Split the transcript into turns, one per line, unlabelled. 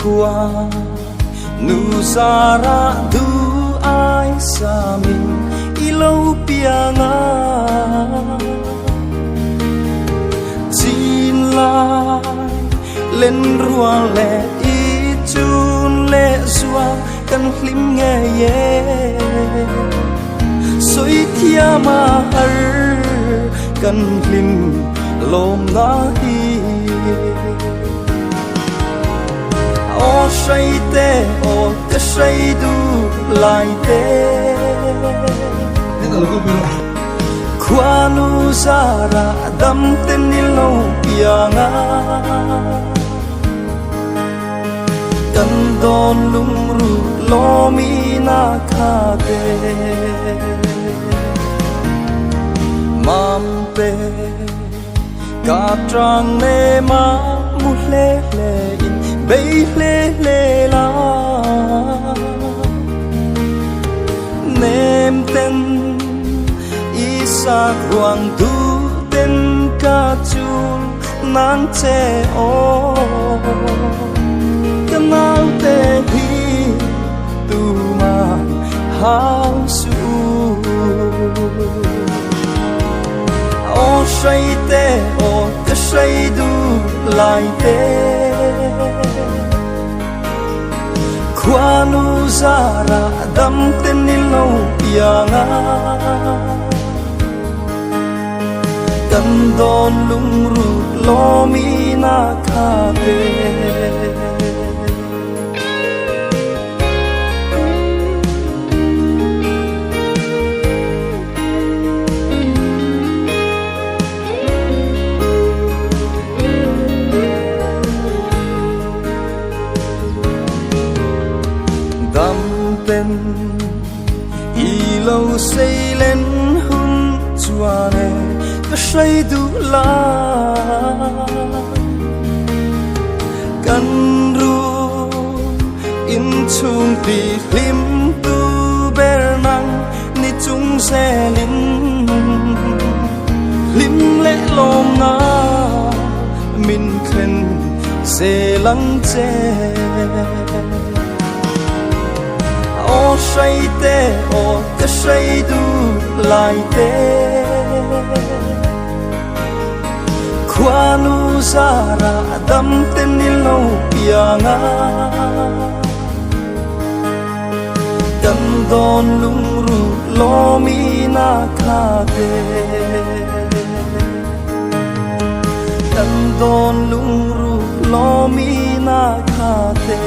qua nu zara du ai sa min ilo pianga chin lai lên rua lệ i chun lệ zua kan hlim nghe ye soi thia ma har kan hlim lom na hi o say te o ka say du lai te qua nu zara dam ten ni lo pianga kan don lung ru lo mi na kha te mam pe ka trang ne ma mu le le in bay le le la nem ten isa ruang du ten ka chul nan che o kanal te hi tu ma hao su o say te o ka say du lai te qua nu zara dam ten ni lo pianga kan don lung ru lo mi na kha te dam ten i lo say lên hun chuane ka say du la kan ru in chung ti hlim tu ber nang ni chung se lin lim le lom na min khen se lang che o say te o ka say du lai te qua nu zara dam ten ni lo pianga kan don lung ru lo mi na kha te kan don lung ru lo mi na kha te